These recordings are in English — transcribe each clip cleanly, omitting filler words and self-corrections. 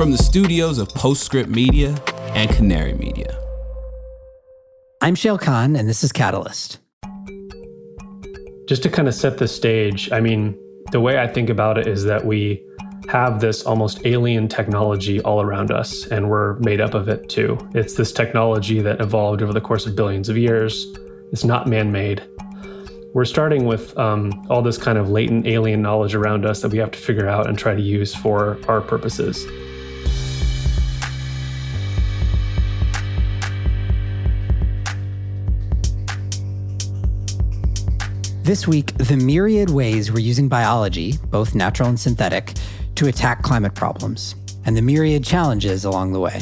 from the studios of Postscript Media and Canary Media. I'm Shayle Khan, and this is Catalyst. Just to kind of set the stage, I mean, the way I think about it is that we have this almost alien technology all around us, and we're made up of it too. It's this technology that evolved over the course of billions of years. It's not man-made. We're starting with all this kind of latent alien knowledge around us that we have to figure out and try to use for our purposes. This week, the myriad ways we're using biology, both natural and synthetic, to attack climate problems, and the myriad challenges along the way.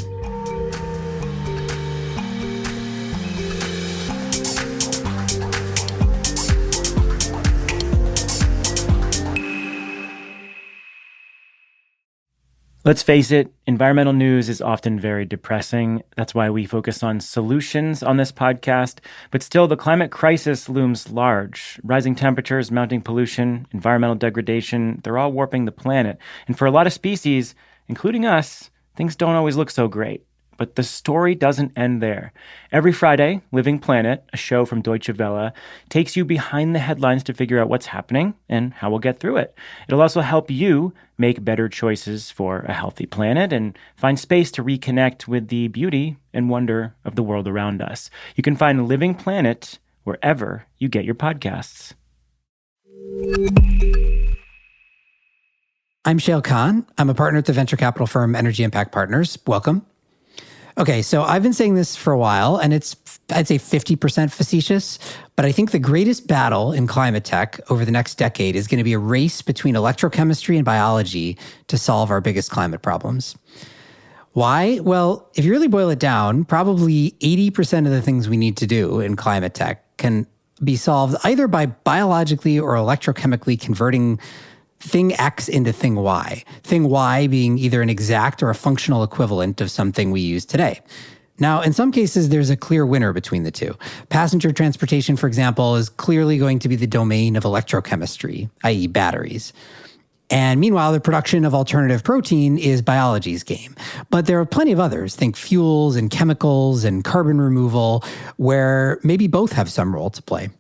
Let's face it, environmental news is often very depressing. That's why we focus on solutions on this podcast. But still, the climate crisis looms large. Rising temperatures, mounting pollution, environmental degradation, they're all warping the planet. And for a lot of species, including us, things don't always look so great. But the story doesn't end there. Every Friday, Living Planet, a show from Deutsche Welle, takes you behind the headlines to figure out what's happening and how we'll get through it. It'll also help you make better choices for a healthy planet and find space to reconnect with the beauty and wonder of the world around us. You can find Living Planet wherever you get your podcasts. I'm Shayle Khan. I'm a partner at the venture capital firm Energy Impact Partners. Welcome. Okay, so I've been saying this for a while, and it's, I'd say 50% facetious, but I think the greatest battle in climate tech over the next decade is going to be a race between electrochemistry and biology to solve our biggest climate problems. Why? Well, if you really boil it down, probably 80% of the things we need to do in climate tech can be solved either by biologically or electrochemically converting thing X into thing Y. Thing Y being either an exact or a functional equivalent of something we use today. Now, in some cases, there's a clear winner between the two. Passenger transportation, for example, is clearly going to be the domain of electrochemistry, i.e. batteries. And meanwhile, the production of alternative protein is biology's game. But there are plenty of others, think fuels and chemicals and carbon removal, where maybe both have some role to play.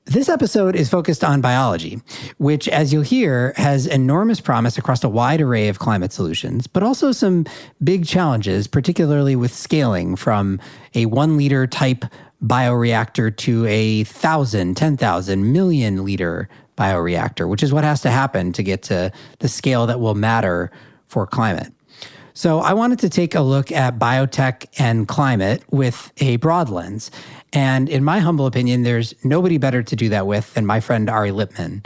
This episode is focused on biology, which, as you'll hear, has enormous promise across a wide array of climate solutions, but also some big challenges, particularly with scaling from a 1-liter type bioreactor to a 1,000, 10,000, million-liter bioreactor, which is what has to happen to get to the scale that will matter for climate. So I wanted to take a look at biotech and climate with a broad lens. And in my humble opinion, there's nobody better to do that with than my friend Arye Lippman.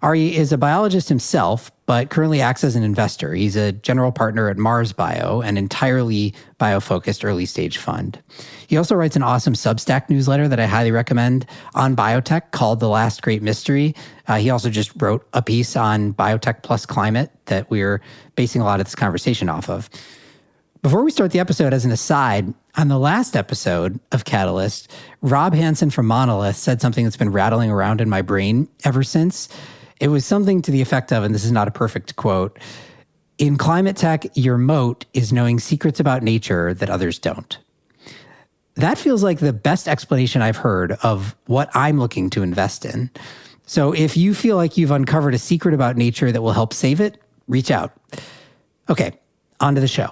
Arye is a biologist himself, but currently acts as an investor. He's a general partner at Mars Bio, an entirely bio-focused early-stage fund. He also writes an awesome Substack newsletter that I highly recommend on biotech called The Last Great Mystery. He also just wrote a piece on biotech plus climate that we're basing a lot of this conversation off of. Before we start the episode, as an aside, on the last episode of Catalyst, Rob Hansen from Monolith said something that's been rattling around in my brain ever since. It was something to the effect of, and this is not a perfect quote, "In climate tech, your moat is knowing secrets about nature that others don't." That feels like the best explanation I've heard of what I'm looking to invest in. So if you feel like you've uncovered a secret about nature that will help save it, reach out. Okay, on to the show.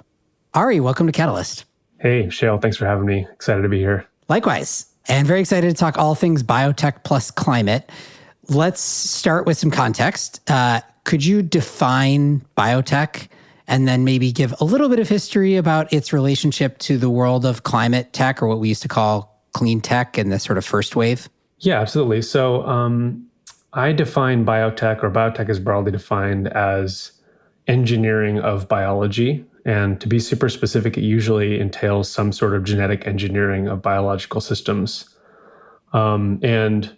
Arye, welcome to Catalyst. Hey, Shayle, thanks for having me. Excited to be here. Likewise, and very excited to talk all things biotech plus climate. Let's start with some context. Could you define biotech and then maybe give a little bit of history about its relationship to the world of climate tech, or what we used to call clean tech in the sort of first wave? Yeah, absolutely. So I define biotech, or biotech is broadly defined as engineering of biology. And to be super specific, it usually entails some sort of genetic engineering of biological systems. And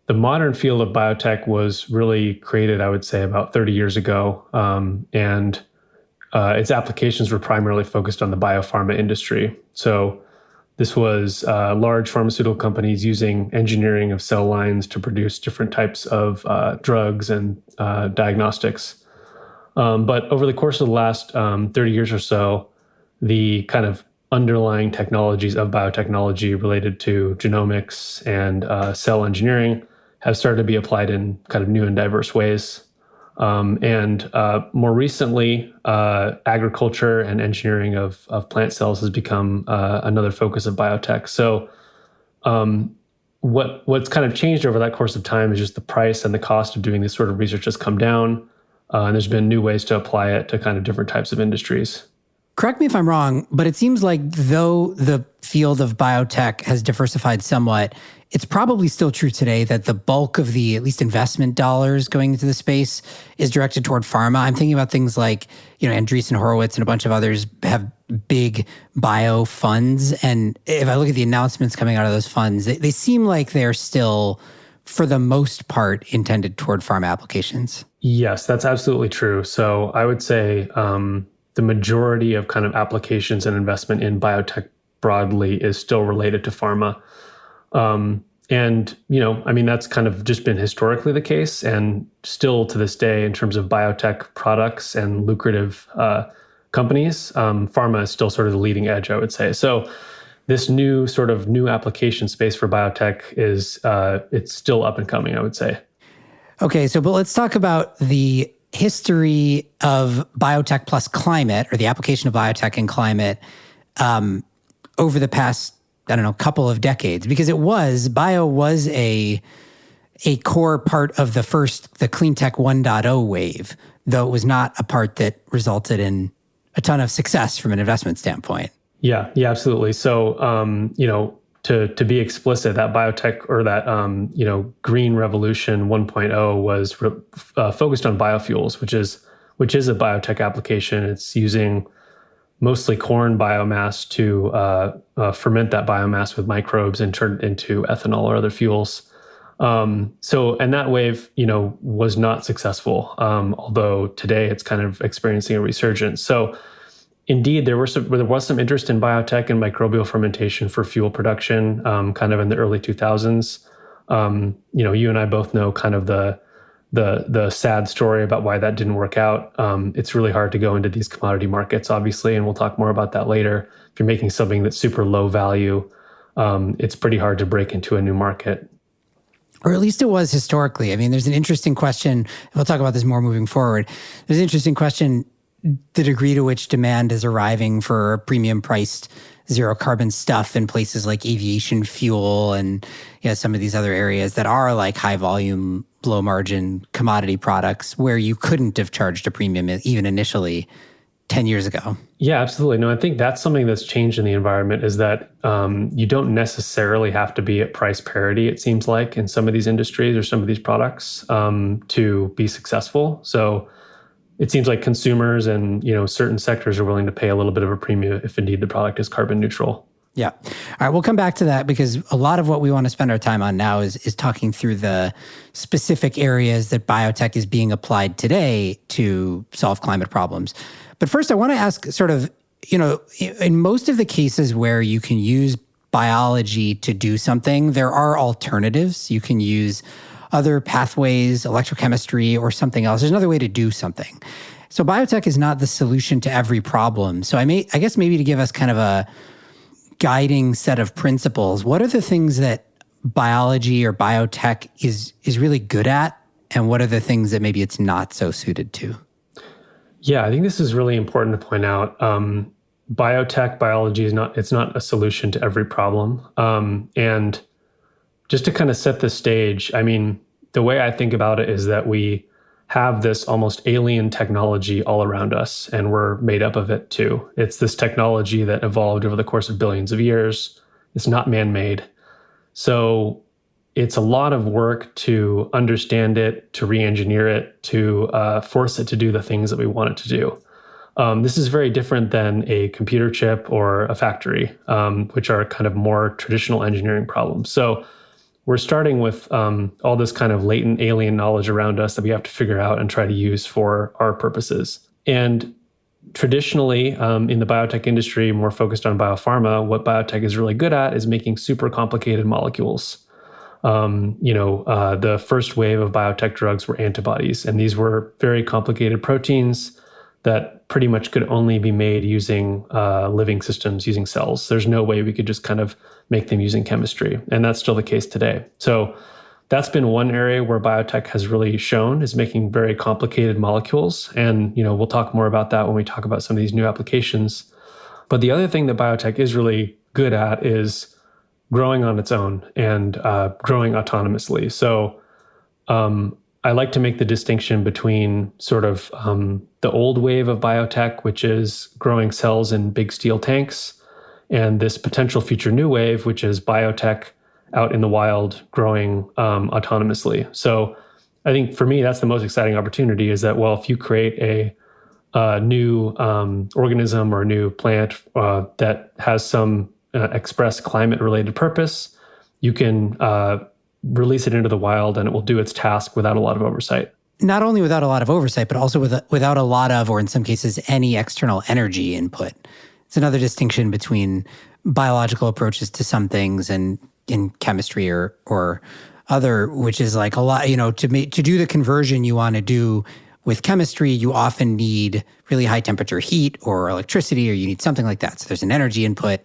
the modern field of biotech was really created, I would say, about 30 years ago. And its applications were primarily focused on the biopharma industry. So this was large pharmaceutical companies using engineering of cell lines to produce different types of drugs and diagnostics. But over the course of the last 30 years or so, the kind of underlying technologies of biotechnology related to genomics and cell engineering have started to be applied in kind of new and diverse ways. And more recently, agriculture and engineering of plant cells has become another focus of biotech. So what's kind of changed over that course of time is just the price and the cost of doing this sort of research has come down. And there's been new ways to apply it to kind of different types of industries. Correct me if I'm wrong, but it seems like though the field of biotech has diversified somewhat, it's probably still true today that the bulk of the, at least investment dollars going into the space is directed toward pharma. I'm thinking about things like, Andreessen Horowitz and a bunch of others have big bio funds. And if I look at the announcements coming out of those funds, they seem like they're still, for the most part, intended toward pharma applications. Yes, that's absolutely true. So I would say the majority of kind of applications and investment in biotech broadly is still related to pharma. That's kind of just been historically the case, and still to this day, in terms of biotech products and lucrative companies, pharma is still sort of the leading edge, I would say. So this new application space for biotech is, it's still up and coming, I would say. Okay, but let's talk about the history of biotech plus climate, or the application of biotech and climate over the past, couple of decades, because bio was a core part of the clean tech 1.0 wave, though it was not a part that resulted in a ton of success from an investment standpoint. Yeah, absolutely. So, to be explicit, that biotech, or that, green revolution 1.0 was focused on biofuels, which is a biotech application. It's using mostly corn biomass to ferment that biomass with microbes and turn it into ethanol or other fuels. And that wave, was not successful, although today it's kind of experiencing a resurgence. So indeed, there was some interest in biotech and microbial fermentation for fuel production, kind of in the early 2000s. You and I both know kind of the sad story about why that didn't work out. It's really hard to go into these commodity markets, obviously, and we'll talk more about that later. If you're making something that's super low value, it's pretty hard to break into a new market. Or at least it was historically. I mean, there's an interesting question. We'll talk about this more moving forward. There's an interesting question, the degree to which demand is arriving for premium priced zero carbon stuff in places like aviation fuel and some of these other areas that are like high volume, low margin commodity products where you couldn't have charged a premium even initially 10 years ago. Yeah, absolutely. No, I think that's something that's changed in the environment, is that you don't necessarily have to be at price parity, it seems like, in some of these industries or some of these products to be successful. So it seems like consumers and certain sectors are willing to pay a little bit of a premium if indeed the product is carbon neutral. Yeah. All right, we'll come back to that, because a lot of what we want to spend our time on now is talking through the specific areas that biotech is being applied today to solve climate problems. But first, I want to ask sort of, in most of the cases where you can use biology to do something, there are alternatives. You can use other pathways, electrochemistry, or something else. There's another way to do something. So biotech is not the solution to every problem. So I guess maybe to give us kind of a guiding set of principles, what are the things that biology or biotech is really good at, and what are the things that maybe it's not so suited to? Yeah, I think this is really important to point out. Biology is not a solution to every problem. And just to kind of set the stage, I mean, the way I think about it is that we have this almost alien technology all around us, and we're made up of it too. It's this technology that evolved over the course of billions of years. It's not man-made. So it's a lot of work to understand it, to re-engineer it, to force it to do the things that we want it to do. This is very different than a computer chip or a factory, which are kind of more traditional engineering problems. So we're starting with all this kind of latent alien knowledge around us that we have to figure out and try to use for our purposes. And traditionally, in the biotech industry, more focused on biopharma, what biotech is really good at is making super complicated molecules. The first wave of biotech drugs were antibodies, and these were very complicated proteins that pretty much could only be made using living systems, using cells. There's no way we could just kind of make them using chemistry, and that's still the case today. So that's been one area where biotech has really shown is making very complicated molecules, and we'll talk more about that when we talk about some of these new applications. But the other thing that biotech is really good at is growing on its own and growing autonomously. So I like to make the distinction between sort of the old wave of biotech, which is growing cells in big steel tanks, and this potential future new wave, which is biotech out in the wild growing autonomously. So I think for me, that's the most exciting opportunity is that, well, if you create a new organism or a new plant that has some express climate-related purpose, you can release it into the wild and it will do its task without a lot of oversight. Not only without a lot of oversight, but also without a lot of, or in some cases, any external energy input. It's another distinction between biological approaches to some things and in chemistry or other, which is like a lot, to do the conversion you want to do with chemistry, you often need really high temperature heat or electricity, or you need something like that. So there's an energy input.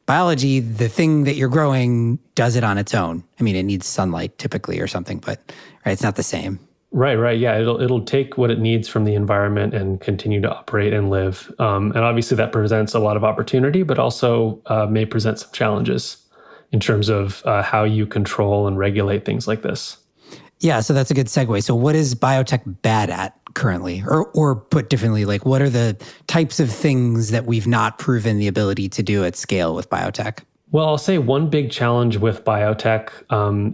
Biology, the thing that you're growing does it on its own. I mean, it needs sunlight typically or something, but it's not the same. Right. Yeah, it'll take what it needs from the environment and continue to operate and live. And obviously that presents a lot of opportunity, but also may present some challenges in terms of how you control and regulate things like this. Yeah, so that's a good segue. So what is biotech bad at currently? Or put differently, like what are the types of things that we've not proven the ability to do at scale with biotech? Well, I'll say one big challenge with biotech,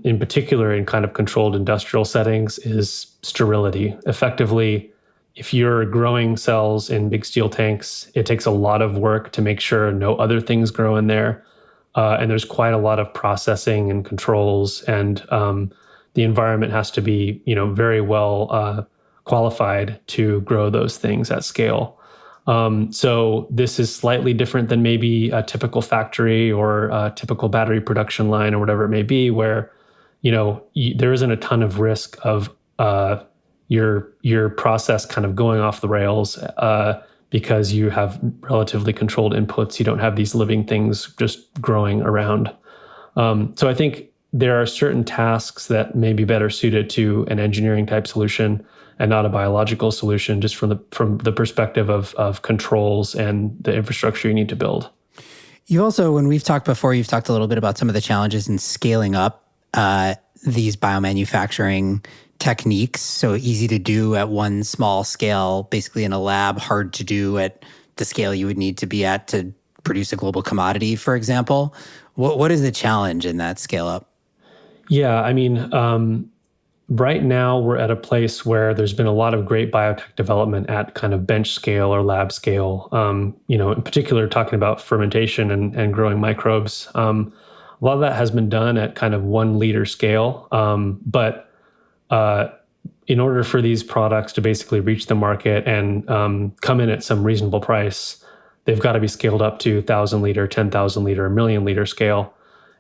in particular in kind of controlled industrial settings, is sterility. Effectively, if you're growing cells in big steel tanks, it takes a lot of work to make sure no other things grow in there. And there's quite a lot of processing and controls, and the environment has to be, very well qualified to grow those things at scale. So this is slightly different than maybe a typical factory or a typical battery production line or whatever it may be, where there isn't a ton of risk of your process kind of going off the rails because you have relatively controlled inputs. You don't have these living things just growing around. So I think there are certain tasks that may be better suited to an engineering type solution and not a biological solution, just from the perspective of controls and the infrastructure you need to build. You also, when we've talked before, you've talked a little bit about some of the challenges in scaling up these biomanufacturing techniques. So easy to do at one small scale, basically in a lab, hard to do at the scale you would need to be at to produce a global commodity, for example. What is the challenge in that scale up? Yeah, I mean, right now we're at a place where there's been a lot of great biotech development at kind of bench scale or lab scale. In particular, talking about fermentation and growing microbes. A lot of that has been done at kind of 1 liter scale. But in order for these products to basically reach the market and come in at some reasonable price, they've got to be scaled up to 1,000 liter, 10,000 liter, 1,000,000 liter scale.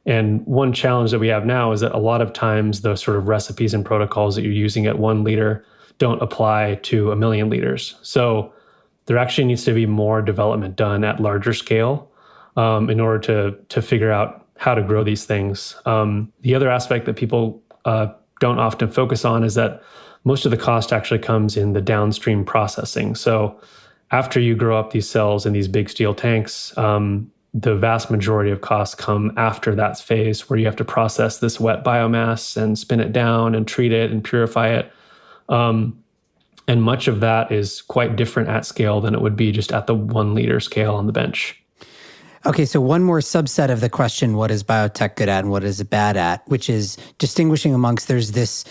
And one challenge that we have now is that a lot of times the sort of recipes and protocols that you're using at 1 liter don't apply to 1,000,000 liters. So there actually needs to be more development done at larger scale in order to figure out how to grow these things. The other aspect that people don't often focus on is that most of the cost actually comes in the downstream processing. So after you grow up these cells in these big steel tanks, the vast majority of costs come after that phase where you have to process this wet biomass and spin it down and treat it and purify it. And much of that is quite different at scale than it would be just at the 1 liter scale on the bench. Okay, so one more subset of the question, what is biotech good at and what is it bad at, which is distinguishing amongst, there's this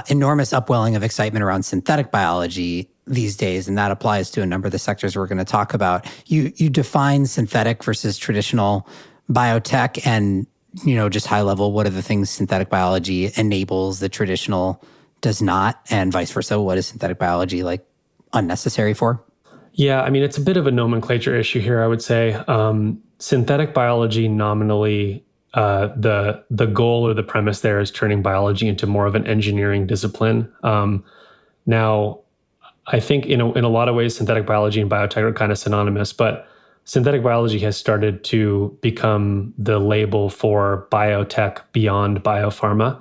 enormous upwelling of excitement around synthetic biology these days, and that applies to a number of the sectors we're going to talk about. You define synthetic versus traditional biotech, and just high level, what are the things synthetic biology enables that traditional does not, and vice versa? What is synthetic biology like unnecessary for? Yeah, I mean, it's a bit of a nomenclature issue here, I would say. Synthetic biology nominally the goal or the premise there is turning biology into more of an engineering discipline. Now, I think in a lot of ways, synthetic biology and biotech are kind of synonymous, but synthetic biology has started to become the label for biotech beyond biopharma.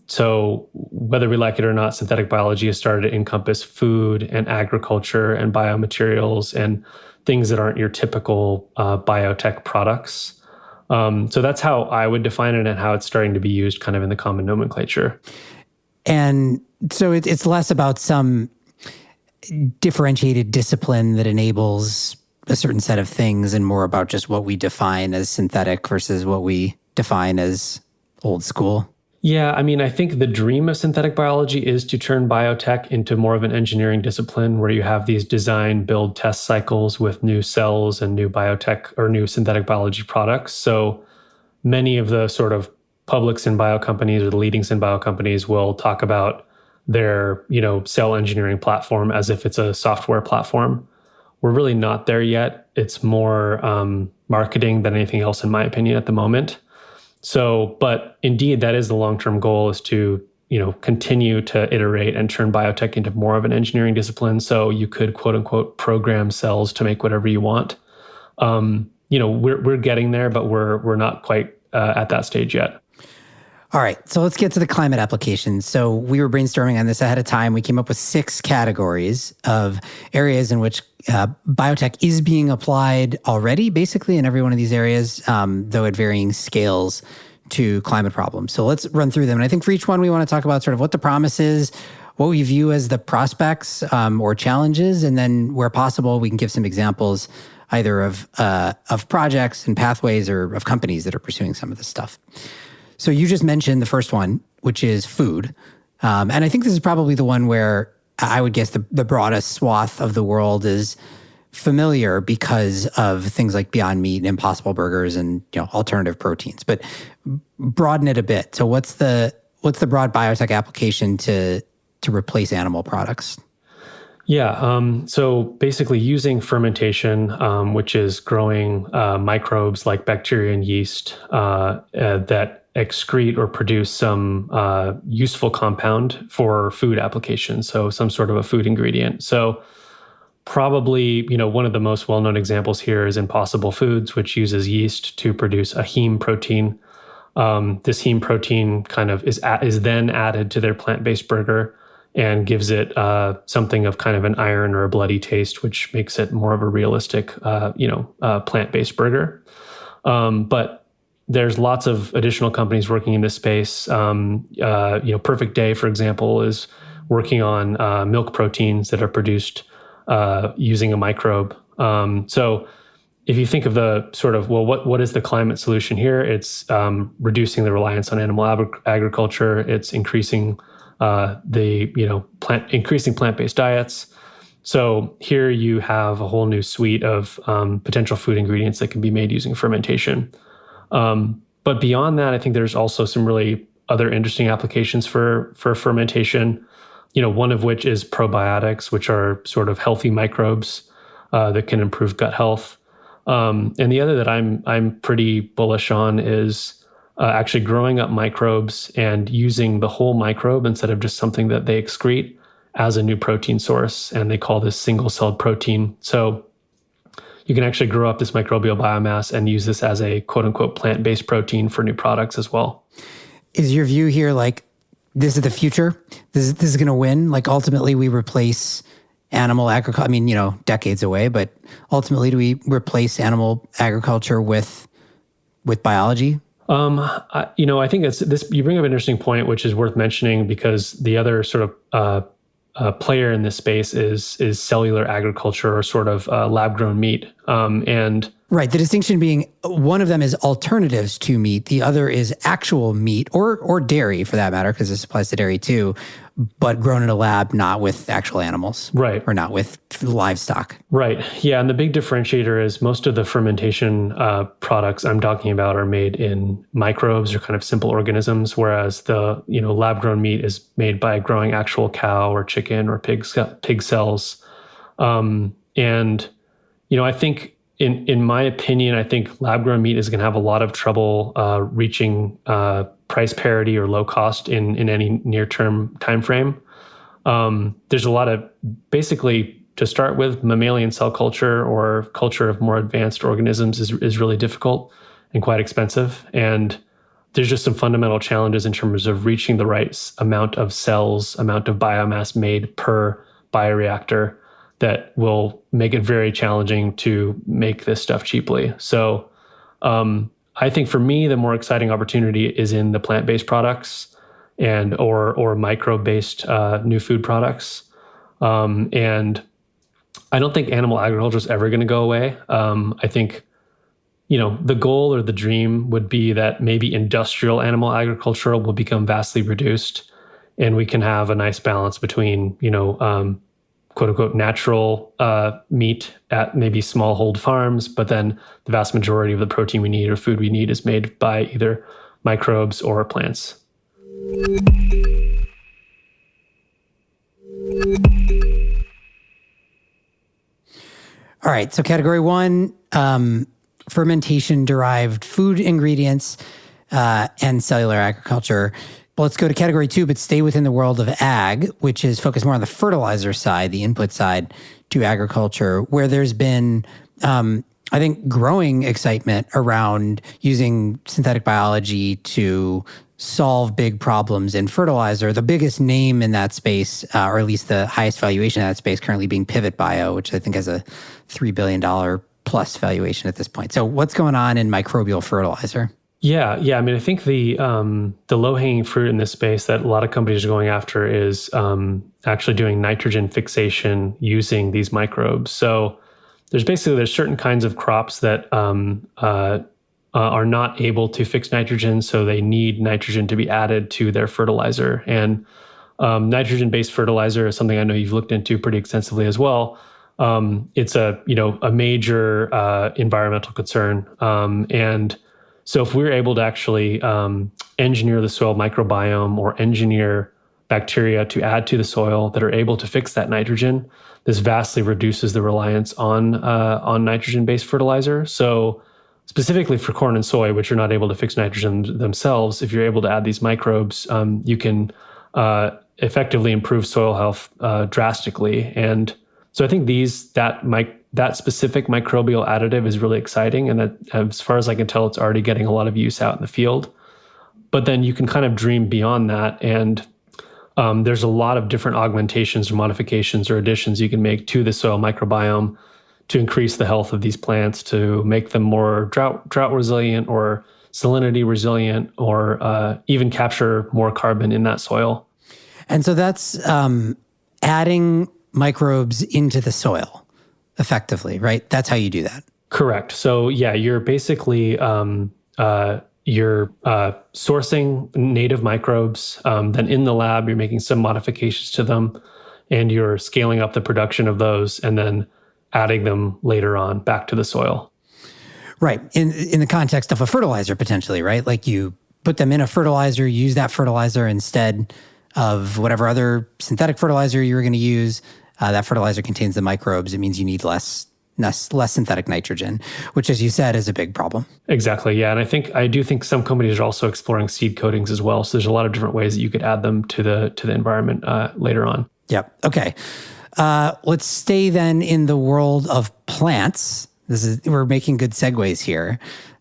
So whether we like it or not, synthetic biology has started to encompass food and agriculture and biomaterials and things that aren't your typical biotech products. So that's how I would define it and how it's starting to be used kind of in the common nomenclature. And so it's less about some differentiated discipline that enables a certain set of things and more about just what we define as synthetic versus what we define as old school. Yeah, I mean, I think the dream of synthetic biology is to turn biotech into more of an engineering discipline where you have these design, build, test cycles with new cells and new biotech or new synthetic biology products. So many of the sort of public synbio companies or the leading synbio companies will talk about their, cell engineering platform as if it's a software platform. We're really not there yet. It's more marketing than anything else, in my opinion, at the moment. So, but indeed, that is the long-term goal, is to, continue to iterate and turn biotech into more of an engineering discipline. So you could, quote unquote, program cells to make whatever you want. We're getting there, but we're not quite at that stage yet. All right, so let's get to the climate applications. So we were brainstorming on this ahead of time. We came up with 6 categories of areas in which biotech is being applied already, basically in every one of these areas, though at varying scales to climate problems. So let's run through them. And I think for each one, we want to talk about sort of what the promise is, what we view as the prospects or challenges, and then where possible, we can give some examples either of projects and pathways or of companies that are pursuing some of this stuff. So you just mentioned the first one, which is food. And I think this is probably the one where I would guess the broadest swath of the world is familiar because of things like Beyond Meat and Impossible Burgers and alternative proteins. But broaden it a bit. So what's the broad biotech application to replace animal products? Yeah, so basically using fermentation, which is growing microbes like bacteria and yeast that excrete or produce some useful compound for food application, so some sort of a food ingredient. So probably, one of the most well-known examples here is Impossible Foods, which uses yeast to produce a heme protein. This heme protein kind of is then added to their plant-based burger and gives it something of kind of an iron or a bloody taste, which makes it more of a realistic, plant-based burger. But there's lots of additional companies working in this space. Perfect Day, for example, is working on milk proteins that are produced using a microbe. So if you think of the sort of, what is the climate solution here? It's reducing the reliance on animal agriculture. It's increasing increasing plant-based diets. So here you have a whole new suite of potential food ingredients that can be made using fermentation. But beyond that, I think there's also some really other interesting applications for fermentation. One of which is probiotics, which are sort of healthy microbes that can improve gut health. And the other that I'm pretty bullish on is actually growing up microbes and using the whole microbe instead of just something that they excrete as a new protein source. And they call this single-celled protein. So you can actually grow up this microbial biomass and use this as a quote-unquote plant-based protein for new products as well. Is your view here like, this is the future? This is going to win? Like, ultimately, we replace animal agriculture? I mean, decades away, but ultimately, do we replace animal agriculture with biology? I think this. You bring up an interesting point, which is worth mentioning, because the other sort of player in this space is cellular agriculture, or sort of lab-grown meat. And right, the distinction being one of them is alternatives to meat, the other is actual meat or dairy, for that matter, because this applies to dairy too, but grown in a lab, not with actual animals, right, or not with livestock. Right. Yeah, and the big differentiator is most of the fermentation products I'm talking about are made in microbes or kind of simple organisms, whereas the lab-grown meat is made by growing actual cow or chicken or pig cells. And I think in my opinion, I think lab-grown meat is going to have a lot of trouble reaching price parity or low cost in any near-term time frame. There's a lot of, basically, to start with, mammalian cell culture or culture of more advanced organisms is really difficult and quite expensive. And there's just some fundamental challenges in terms of reaching the right amount of cells, amount of biomass made per bioreactor that will make it very challenging to make this stuff cheaply. So I think for me, the more exciting opportunity is in the plant-based products and or microbe-based new food products. And I don't think animal agriculture is ever going to go away. I think, the goal or the dream would be that maybe industrial animal agriculture will become vastly reduced, and we can have a nice balance between, quote unquote, natural meat at maybe smallhold farms, but then the vast majority of the protein we need or food we need is made by either microbes or plants. All right. So category 1, fermentation-derived food ingredients and cellular agriculture. Well, let's go to category 2, but stay within the world of ag, which is focused more on the fertilizer side, the input side to agriculture, where there's been, I think, growing excitement around using synthetic biology to solve big problems in fertilizer. The biggest name in that space, or at least the highest valuation in that space, currently being Pivot Bio, which I think has a $3 billion plus valuation at this point. So what's going on in microbial fertilizer? Yeah. I mean, I think the low-hanging fruit in this space that a lot of companies are going after is actually doing nitrogen fixation using these microbes. So there's certain kinds of crops that are not able to fix nitrogen, so they need nitrogen to be added to their fertilizer. And nitrogen-based fertilizer is something I know you've looked into pretty extensively as well. It's a major environmental concern, and so if we're able to actually engineer the soil microbiome or engineer bacteria to add to the soil that are able to fix that nitrogen, this vastly reduces the reliance on nitrogen-based fertilizer. So specifically for corn and soy, which are not able to fix nitrogen themselves, if you're able to add these microbes, you can effectively improve soil health drastically. And so I think that specific microbial additive is really exciting, and that, as far as I can tell, it's already getting a lot of use out in the field. But then you can kind of dream beyond that, and there's a lot of different augmentations or modifications or additions you can make to the soil microbiome to increase the health of these plants, to make them more drought resilient or salinity resilient, or even capture more carbon in that soil. And so that's adding microbes into the soil effectively, right? That's how you do that. Correct. So yeah, you're basically you're sourcing native microbes. Then in the lab, you're making some modifications to them, and you're scaling up the production of those, and then adding them later on back to the soil. Right. In the context of a fertilizer, potentially, right? Like you put them in a fertilizer, use that fertilizer instead of whatever other synthetic fertilizer you were going to use. That fertilizer contains the microbes. It means you need less synthetic nitrogen, which, as you said, is a big problem. Exactly. Yeah. And I do think some companies are also exploring seed coatings as well. So there's a lot of different ways that you could add them to the environment later on. Yep. Okay. Let's stay then in the world of plants. We're making good segues here,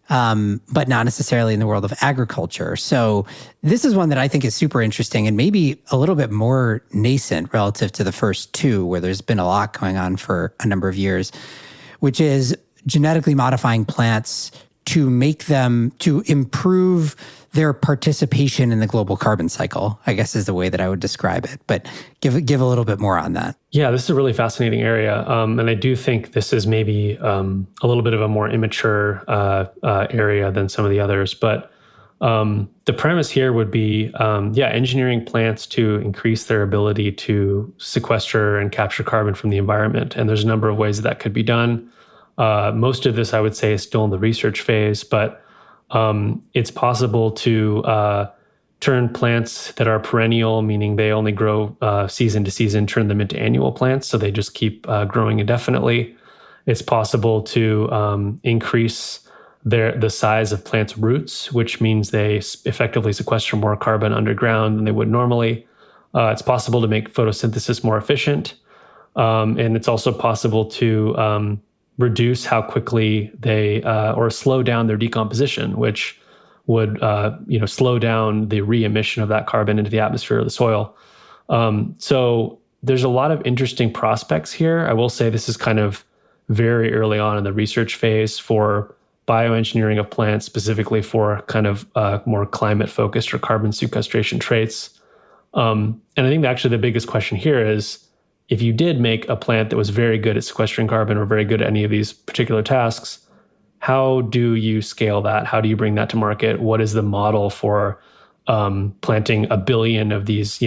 but not necessarily in the world of agriculture. So this is one that I think is super interesting and maybe a little bit more nascent relative to the first two, where there's been a lot going on for a number of years, which is genetically modifying plants to improve their participation in the global carbon cycle, I guess is the way that I would describe it. But give a little bit more on that. Yeah, this is a really fascinating area. And I do think this is maybe a little bit of a more immature area than some of the others. But the premise here would be, engineering plants to increase their ability to sequester and capture carbon from the environment. And there's a number of ways that could be done. Most of this, I would say, is still in the research phase, but it's possible to turn plants that are perennial, meaning they only grow season to season, turn them into annual plants, so they just keep growing indefinitely. It's possible to increase the size of plants' roots, which means they effectively sequester more carbon underground than they would normally. It's possible to make photosynthesis more efficient. And it's also possible to reduce how quickly they or slow down their decomposition, which would slow down the re-emission of that carbon into the atmosphere or the soil. So there's a lot of interesting prospects here. I will say this is kind of very early on in the research phase for bioengineering of plants, specifically for kind of more climate-focused or carbon sequestration traits. And I think actually the biggest question here is, if you did make a plant that was very good at sequestering carbon or very good at any of these particular tasks, how do you scale that? How do you bring that to market? What is the model for planting 1 billion of these,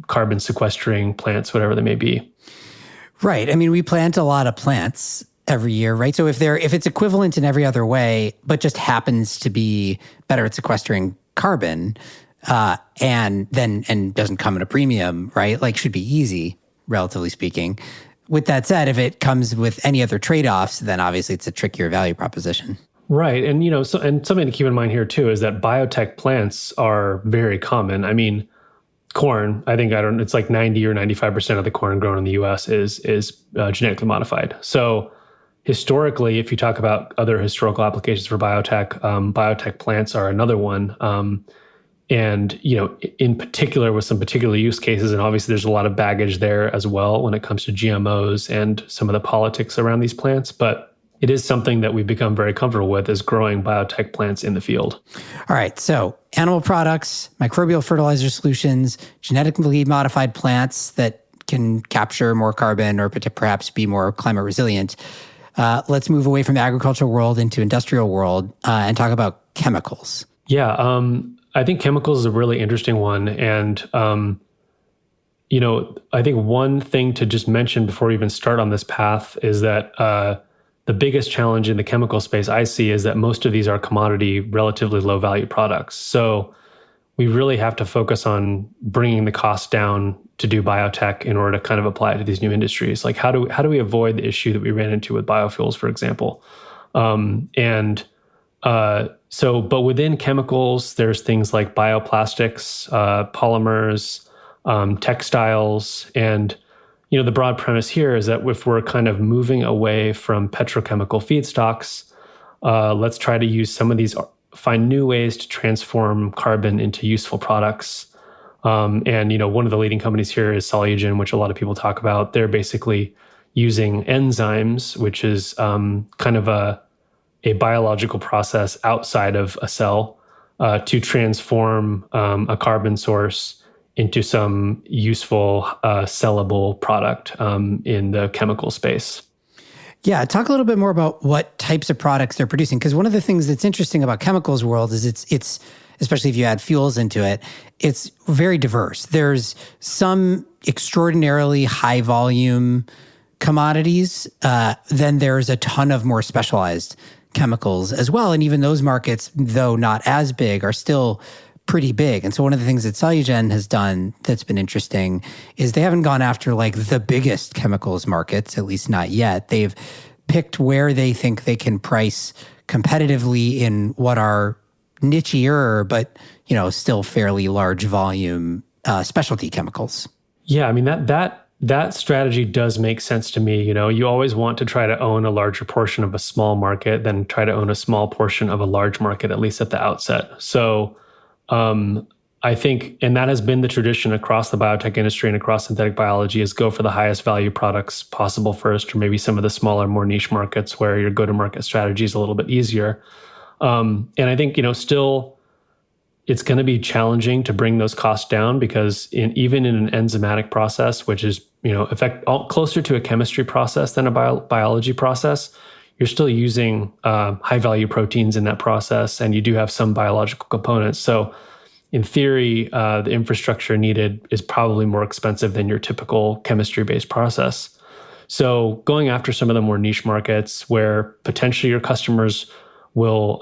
carbon sequestering plants, whatever they may be? Right. I mean, we plant a lot of plants every year, right? So if it's equivalent in every other way, but just happens to be better at sequestering carbon, and doesn't come at a premium, right? Like, should be easy, relatively speaking. With that said, if it comes with any other trade-offs, then obviously it's a trickier value proposition. Right. And, and something to keep in mind here too is that biotech plants are very common. I mean, corn, it's like 90 or 95% of the corn grown in the US is genetically modified. So historically, if you talk about other historical applications for biotech, biotech plants are another one. And, in particular with some particular use cases, and obviously there's a lot of baggage there as well when it comes to GMOs and some of the politics around these plants. But it is something that we've become very comfortable with, is growing biotech plants in the field. All right. So animal products, microbial fertilizer solutions, genetically modified plants that can capture more carbon or perhaps be more climate resilient. Let's move away from the agricultural world into industrial world and talk about chemicals. Yeah. I think chemicals is a really interesting one. And, I think one thing to just mention before we even start on this path is that the biggest challenge in the chemical space I see is that most of these are commodity, relatively low value products. So we really have to focus on bringing the cost down to do biotech in order to kind of apply it to these new industries. Like how do we avoid the issue that we ran into with biofuels, for example? But within chemicals, there's things like bioplastics, polymers, textiles, and the broad premise here is that if we're kind of moving away from petrochemical feedstocks, let's try to use some of these, find new ways to transform carbon into useful products. And one of the leading companies here is Solugen, which a lot of people talk about. They're basically using enzymes, which is kind of a biological process outside of a cell to transform a carbon source into some useful sellable product in the chemical space. Yeah, talk a little bit more about what types of products they're producing, because one of the things that's interesting about chemicals world is it's especially if you add fuels into it, it's very diverse. There's some extraordinarily high volume commodities, then there's a ton of more specialized chemicals as well. And even those markets, though not as big, are still pretty big. And so one of the things that Solugen has done that's been interesting is they haven't gone after like the biggest chemicals markets, at least not yet. They've picked where they think they can price competitively in what are nichier, but still fairly large volume specialty chemicals. Yeah, I mean that strategy does make sense to me. You always want to try to own a larger portion of a small market than try to own a small portion of a large market, at least at the outset. So I think, and that has been the tradition across the biotech industry and across synthetic biology, is go for the highest value products possible first, or maybe some of the smaller, more niche markets where your go-to-market strategy is a little bit easier. And I think, still it's going to be challenging to bring those costs down because even in an enzymatic process, which is, closer to a chemistry process than a biology process, you're still using high value proteins in that process, and you do have some biological components. So in theory, the infrastructure needed is probably more expensive than your typical chemistry-based process. So going after some of the more niche markets where potentially your customers will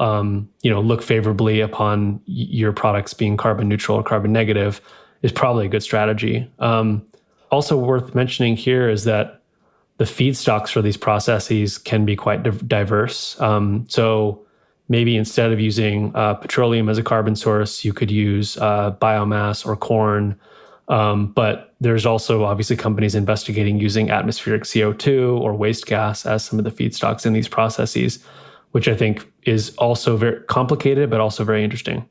look favorably upon your products being carbon neutral or carbon negative is probably a good strategy. Also worth mentioning here is that the feedstocks for these processes can be quite diverse. So maybe instead of using petroleum as a carbon source, you could use biomass or corn. But there's also obviously companies investigating using atmospheric CO2 or waste gas as some of the feedstocks in these processes, which I think is also very complicated, but also very interesting.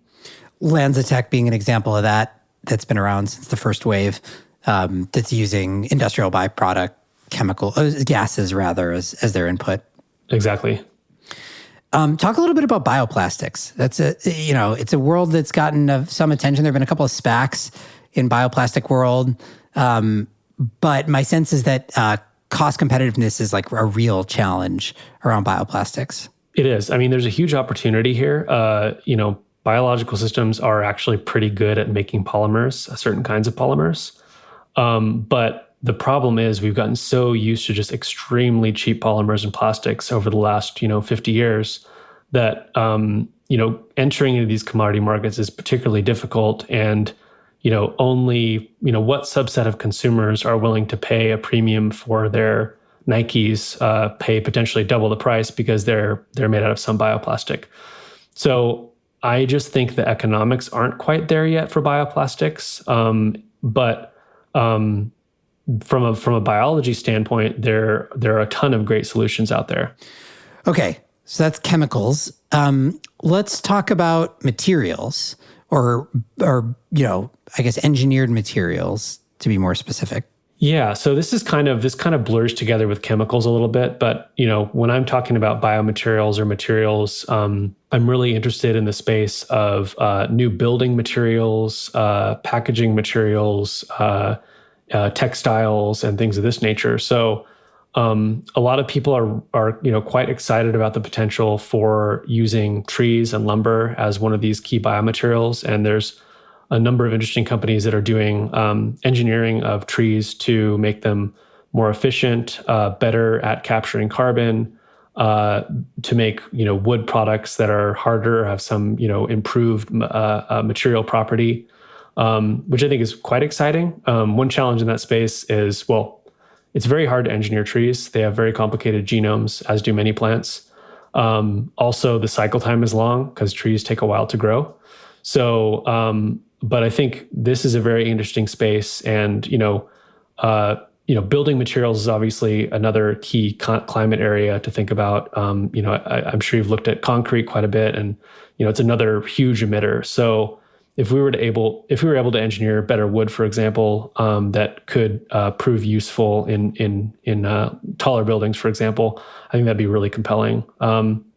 LanzaTech being an example of that, that's been around since the first wave, that's using industrial byproduct gases rather as their input. Exactly. Talk a little bit about bioplastics. That's it's a world that's gotten some attention. There have been a couple of SPACs in bioplastic world, but my sense is that cost competitiveness is like a real challenge around bioplastics. It is. I mean, there's a huge opportunity here. Biological systems are actually pretty good at making polymers, certain kinds of polymers, but the problem is we've gotten so used to just extremely cheap polymers and plastics over the last, 50 years that, entering into these commodity markets is particularly difficult. And, only, what subset of consumers are willing to pay a premium for their Nikes, pay potentially double the price because they're made out of some bioplastic. So I just think the economics aren't quite there yet for bioplastics. From a biology standpoint, there are a ton of great solutions out there. Okay, so that's chemicals. Let's talk about materials, or I guess engineered materials to be more specific. Yeah, so this kind of blurs together with chemicals a little bit, but when I'm talking about biomaterials or materials, I'm really interested in the space of new building materials, packaging materials, textiles and things of this nature. So a lot of people are quite excited about the potential for using trees and lumber as one of these key biomaterials. And there's a number of interesting companies that are doing engineering of trees to make them more efficient, better at capturing carbon, to make wood products that are harder, have some improved material property. Which I think is quite exciting. One challenge in that space is, it's very hard to engineer trees. They have very complicated genomes, as do many plants. Also, the cycle time is long because trees take a while to grow. So, but I think this is a very interesting space. And, building materials is obviously another key climate area to think about. I'm sure you've looked at concrete quite a bit, and, it's another huge emitter. So, if we were able to engineer better wood, for example, that could prove useful in taller buildings, for example, I think that'd be really compelling.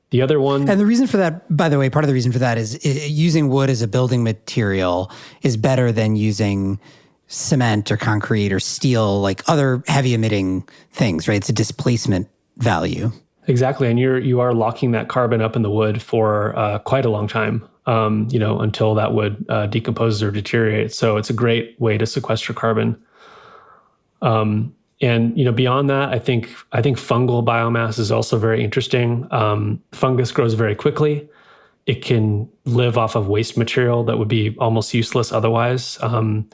The other one, and the reason for that, by the way, part of the reason for that is using wood as a building material is better than using cement or concrete or steel, like other heavy emitting things, right? It's a displacement value. Exactly, and you are locking that carbon up in the wood for quite a long time. Until that wood decomposes or deteriorates. So it's a great way to sequester carbon. And beyond that, I think fungal biomass is also very interesting. Fungus grows very quickly. It can live off of waste material that would be almost useless otherwise. And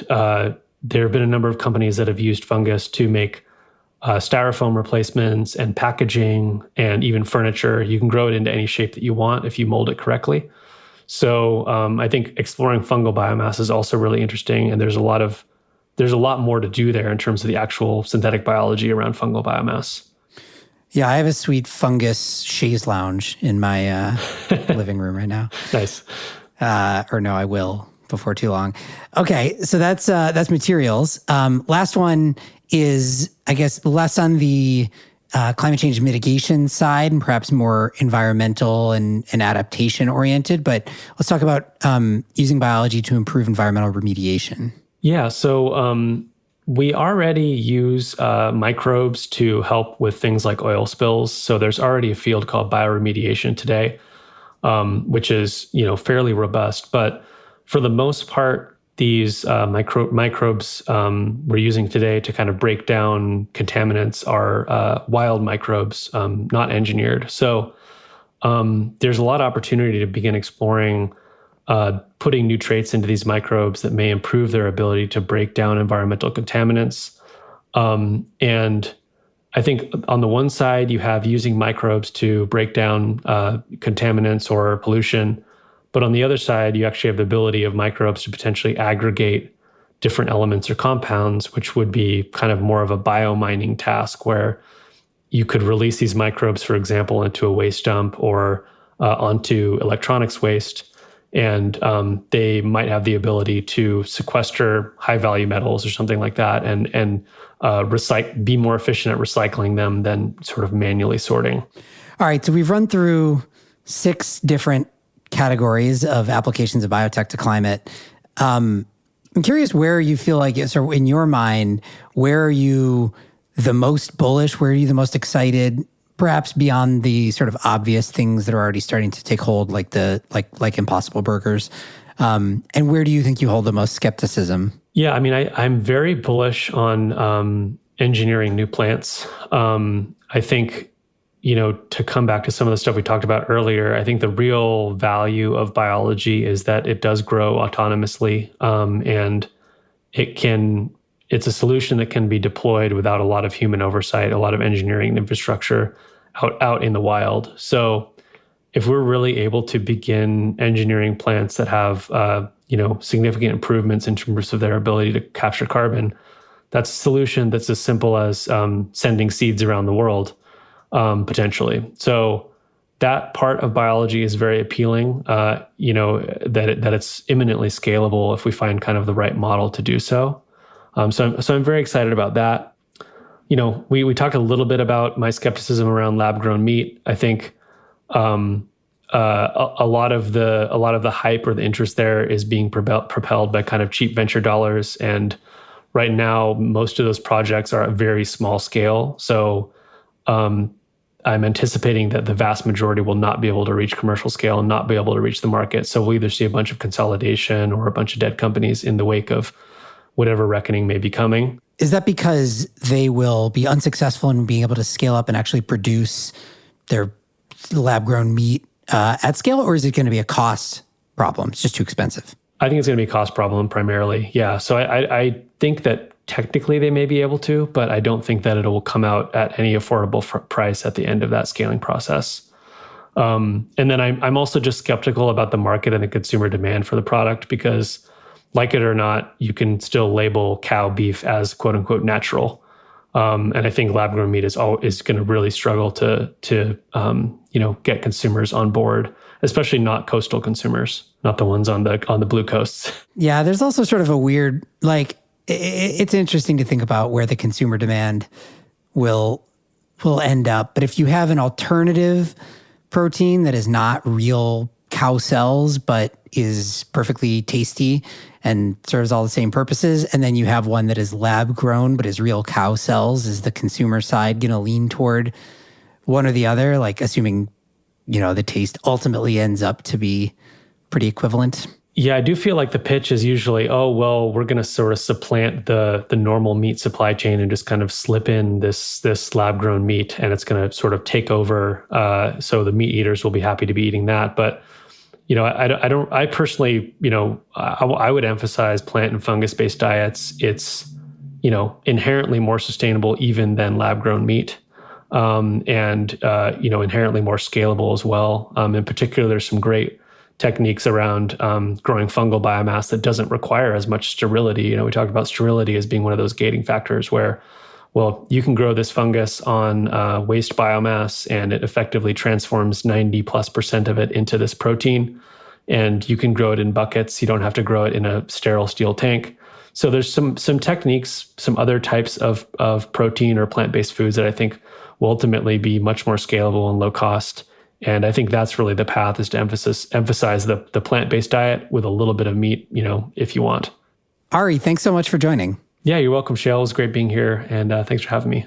there have been a number of companies that have used fungus to make styrofoam replacements and packaging and even furniture. You can grow it into any shape that you want if you mold it correctly. So I think exploring fungal biomass is also really interesting, and there's a lot more to do there in terms of the actual synthetic biology around fungal biomass. Yeah, I have a sweet fungus chaise lounge in my living room right now. Nice. Or no, I will before too long. Okay, so that's materials. Last one is, I guess, less on the climate change mitigation side and perhaps more environmental and adaptation oriented. But let's talk about using biology to improve environmental remediation. Yeah, so we already use microbes to help with things like oil spills. So there's already a field called bioremediation today, which is fairly robust. But for the most part, these microbes we're using today to kind of break down contaminants are wild microbes, not engineered. So there's a lot of opportunity to begin exploring putting new traits into these microbes that may improve their ability to break down environmental contaminants. And I think on the one side, you have using microbes to break down contaminants or pollution. But on the other side, you actually have the ability of microbes to potentially aggregate different elements or compounds, which would be kind of more of a biomining task where you could release these microbes, for example, into a waste dump or onto electronics waste. And they might have the ability to sequester high-value metals or something like that and be more efficient at recycling them than sort of manually sorting. All right, so we've run through 6 different categories of applications of biotech to climate. I'm curious where you feel like, so in your mind, where are you the most bullish? Where are you the most excited? Perhaps beyond the sort of obvious things that are already starting to take hold, like like Impossible Burgers. And where do you think you hold the most skepticism? Yeah, I mean, I'm very bullish on engineering new plants. I think, to come back to some of the stuff we talked about earlier, I think the real value of biology is that it does grow autonomously, and it's a solution that can be deployed without a lot of human oversight, a lot of engineering infrastructure out in the wild. So if we're really able to begin engineering plants that have significant improvements in terms of their ability to capture carbon, that's a solution that's as simple as sending seeds around the world, potentially. So that part of biology is very appealing, that it's imminently scalable if we find kind of the right model to do so. So I'm very excited about that. We talked a little bit about my skepticism around lab-grown meat. I think a lot of the hype or the interest there is being propelled by kind of cheap venture dollars, and right now most of those projects are at very small scale. So I'm anticipating that the vast majority will not be able to reach commercial scale and not be able to reach the market. So we'll either see a bunch of consolidation or a bunch of dead companies in the wake of whatever reckoning may be coming. Is that because they will be unsuccessful in being able to scale up and actually produce their lab-grown meat at scale, or is it going to be a cost problem? It's just too expensive. I think it's going to be a cost problem primarily. Yeah. So I think that technically they may be able to, but I don't think that it will come out at any affordable price at the end of that scaling process. And then I'm also just skeptical about the market and the consumer demand for the product because, like it or not, you can still label cow beef as quote unquote natural. And I think lab-grown meat is going to really struggle to get consumers on board, especially not coastal consumers, not the ones on the blue coasts. Yeah, there's also sort of a weird, it's interesting to think about where the consumer demand will end up. But if you have an alternative protein that is not real cow cells, but is perfectly tasty and serves all the same purposes, and then you have one that is lab grown but is real cow cells, is the consumer side going to lean toward one or the other, assuming, the taste ultimately ends up to be pretty equivalent? Yeah, I do feel like the pitch is usually, we're going to sort of supplant the normal meat supply chain and just kind of slip in this lab-grown meat, and it's going to sort of take over. So the meat eaters will be happy to be eating that. But I personally, I would emphasize plant and fungus-based diets. It's, inherently more sustainable even than lab-grown meat, and inherently more scalable as well. In particular, there's some great techniques around growing fungal biomass that doesn't require as much sterility. We talked about sterility as being one of those gating factors where, you can grow this fungus on waste biomass and it effectively transforms 90+% of it into this protein. And you can grow it in buckets. You don't have to grow it in a sterile steel tank. So there's some techniques, some other types of protein or plant-based foods that I think will ultimately be much more scalable and low cost. And I think that's really the path, is to emphasize the plant-based diet with a little bit of meat, if you want. Arye, thanks so much for joining. Yeah, you're welcome, Shayle. It was great being here, and thanks for having me.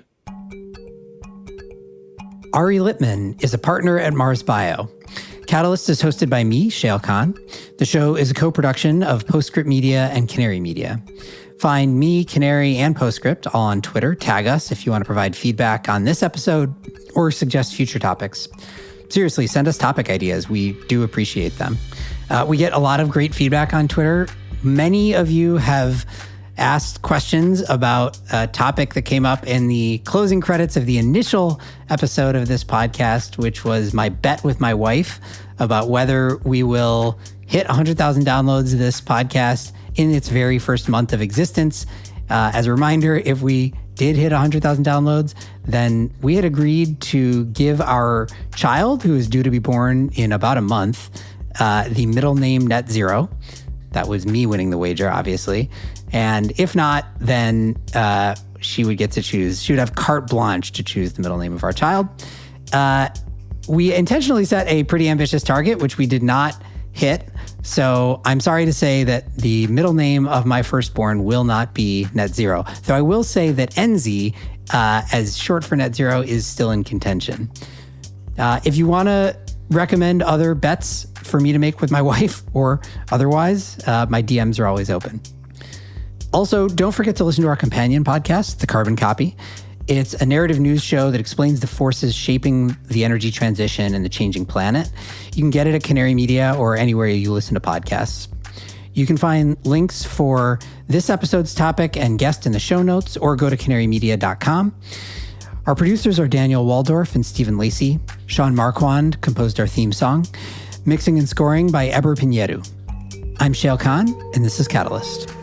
Arye Littman is a partner at Mars Bio. Catalyst is hosted by me, Shayle Khan. The show is a co-production of Postscript Media and Canary Media. Find me, Canary, and Postscript all on Twitter. Tag us if you want to provide feedback on this episode or suggest future topics. Seriously, send us topic ideas. We do appreciate them. We get a lot of great feedback on Twitter. Many of you have asked questions about a topic that came up in the closing credits of the initial episode of this podcast, which was my bet with my wife about whether we will hit 100,000 downloads of this podcast in its very first month of existence. As a reminder, if we did hit 100,000 downloads, then we had agreed to give our child, who is due to be born in about a month, the middle name Net Zero. That was me winning the wager, obviously. And if not, then she would get to choose. She would have carte blanche to choose the middle name of our child. We intentionally set a pretty ambitious target, which we did not hit. So I'm sorry to say that the middle name of my firstborn will not be Net Zero. Though I will say that NZ, as short for Net Zero, is still in contention. If you want to recommend other bets for me to make with my wife or otherwise, my DMs are always open. Also, don't forget to listen to our companion podcast, The Carbon Copy. It's a narrative news show that explains the forces shaping the energy transition and the changing planet. You can get it at Canary Media or anywhere you listen to podcasts. You can find links for this episode's topic and guest in the show notes, or go to canarymedia.com. Our producers are Daniel Waldorf and Stephen Lacey. Sean Marquand composed our theme song. Mixing and scoring by Eber Piñeru. I'm Shayle Khan, and this is Catalyst.